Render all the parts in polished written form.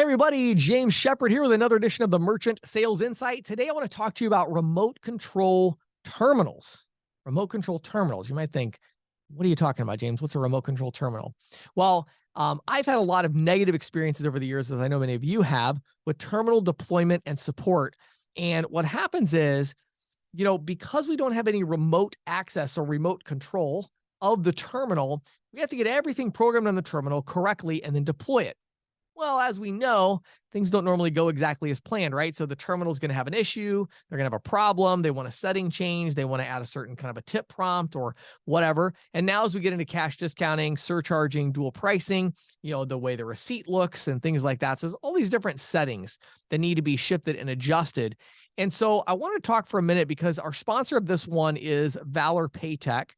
Everybody, James Shepard here with another edition of the Merchant Sales Insight. Today, I want to talk to you about remote control terminals. Remote control terminals. You might think, what are you talking about, James? What's a remote control terminal? Well, I've had a lot of negative experiences over the years, as I know many of you have, with terminal deployment and support. And what happens is, because we don't have any remote access or remote control of the terminal, we have to get everything programmed on the terminal correctly and then deploy it. Well, as we know, things don't normally go exactly as planned, right? So the terminal is going to have an issue. They're going to have a problem. They want a setting change. They want to add a certain kind of a tip prompt or whatever. And now as we get into cash discounting, surcharging, dual pricing, the way the receipt looks and things like that. So there's all these different settings that need to be shifted and adjusted. And so I want to talk for a minute because our sponsor of this one is Valor Paytech.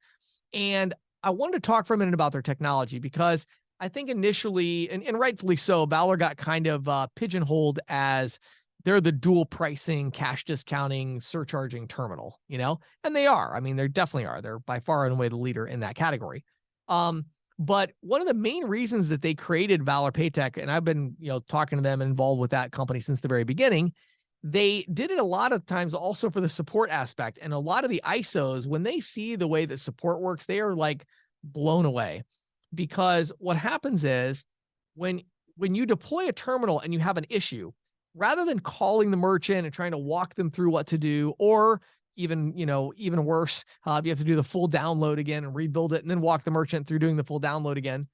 And I wanted to talk for a minute about their technology because I think initially, and rightfully so, Valor got kind of pigeonholed as they're the dual pricing, cash discounting, surcharging terminal, and they are. I mean, they definitely are. They're by far and away the leader in that category. But one of the main reasons that they created Valor Paytech, and I've been, talking to them and involved with that company since the very beginning, they did it a lot of times also for the support aspect. And a lot of the ISOs, when they see the way that support works, they are like blown away. Because what happens is when you deploy a terminal and you have an issue, rather than calling the merchant and trying to walk them through what to do, or even worse, you have to do the full download again and rebuild it and then walk the merchant through doing the full download again.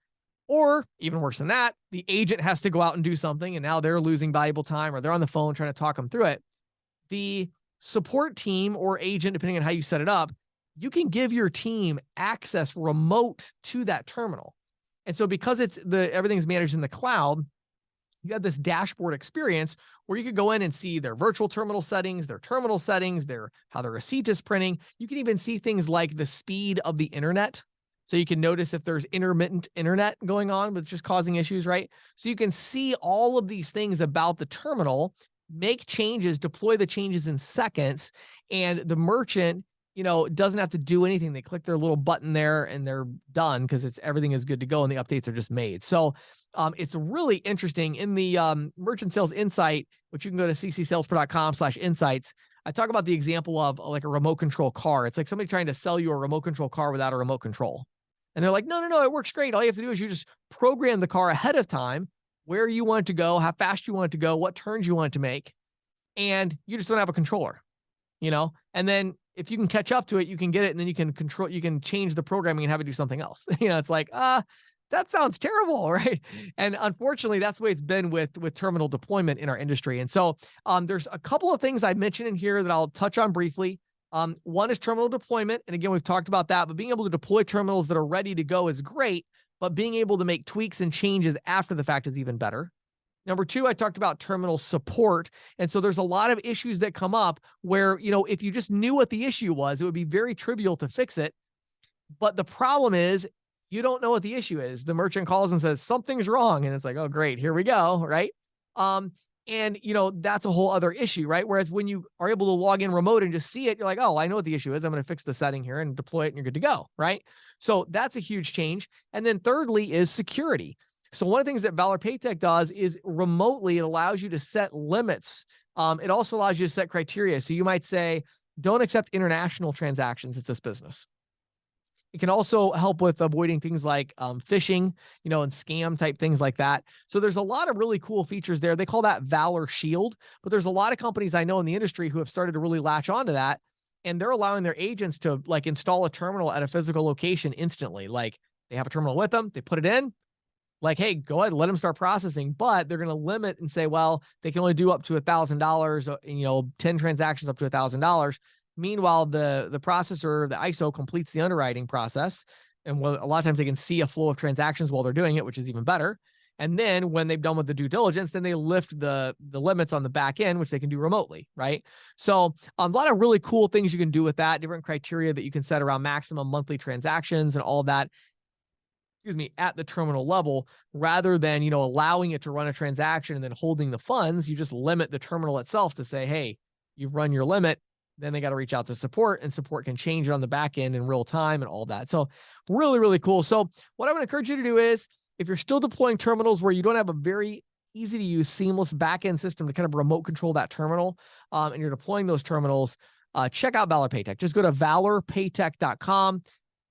Or even worse than that, the agent has to go out and do something and now they're losing valuable time or they're on the phone trying to talk them through it. The support team or agent, depending on how you set it up, you can give your team access remote to that terminal. And so because everything's managed in the cloud, you have this dashboard experience where you could go in and see their virtual terminal settings, their terminal settings, how the receipt is printing. You can even see things like the speed of the internet. So you can notice if there's intermittent internet going on, but it's just causing issues, right? So you can see all of these things about the terminal, make changes, deploy the changes in seconds, and the merchant doesn't have to do anything. They click their little button there and they're done because everything is good to go and the updates are just made. So it's really interesting. In the Merchant Sales Insight, which you can go to ccsalespro.com/insights, I talk about the example of like a remote control car. It's like somebody trying to sell you a remote control car without a remote control. And they're like, no, it works great. All you have to do is you just program the car ahead of time, where you want it to go, how fast you want it to go, what turns you want it to make. And you just don't have a controller, and then if you can catch up to it, you can get it, and then you can change the programming and have it do something else. It's like, that sounds terrible, right? And unfortunately, that's the way it's been with terminal deployment in our industry. And so there's a couple of things I mentioned in here that I'll touch on briefly. One is terminal deployment. And again, we've talked about that, but being able to deploy terminals that are ready to go is great, but being able to make tweaks and changes after the fact is even better. Number two, I talked about terminal support. And so there's a lot of issues that come up where, if you just knew what the issue was, it would be very trivial to fix it. But the problem is you don't know what the issue is. The merchant calls and says, something's wrong. And it's like, oh, great, here we go, right? And that's a whole other issue, right? Whereas when you are able to log in remote and just see it, you're like, oh, I know what the issue is. I'm going to fix the setting here and deploy it and you're good to go, right? So that's a huge change. And then thirdly is security. So one of the things that Valor Paytech does is remotely, it allows you to set limits. It also allows you to set criteria. So you might say, don't accept international transactions at this business. It can also help with avoiding things like phishing, and scam type things like that. So there's a lot of really cool features there. They call that Valor Shield, but there's a lot of companies I know in the industry who have started to really latch onto that. And they're allowing their agents to like install a terminal at a physical location instantly. Like they have a terminal with them, they put it in, like, hey, go ahead, let them start processing, but they're going to limit and say, well, they can only do up to $1,000, 10 transactions up to $1,000. Meanwhile, the processor, the ISO completes the underwriting process. And a lot of times they can see a flow of transactions while they're doing it, which is even better. And then when they've done with the due diligence, then they lift the limits on the back end, which they can do remotely, right? So a lot of really cool things you can do with that, different criteria that you can set around maximum monthly transactions and all of that. At the terminal level, rather than, allowing it to run a transaction and then holding the funds, you just limit the terminal itself to say, hey, you've run your limit. Then they got to reach out to support, and support can change it on the back end in real time and all that. So really, really cool. So what I would encourage you to do is, if you're still deploying terminals where you don't have a very easy to use, seamless back-end system to kind of remote control that terminal, and you're deploying those terminals, check out Valor Paytech. Just go to valorpaytech.com.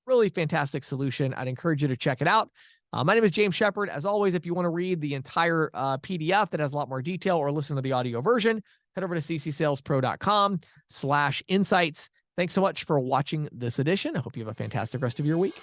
Really fantastic solution. I'd encourage you to check it out. My name is James Shepard. As always, if you want to read the entire PDF that has a lot more detail or listen to the audio version, head over to ccsalespro.com/insights. Thanks so much for watching this edition. I hope you have a fantastic rest of your week.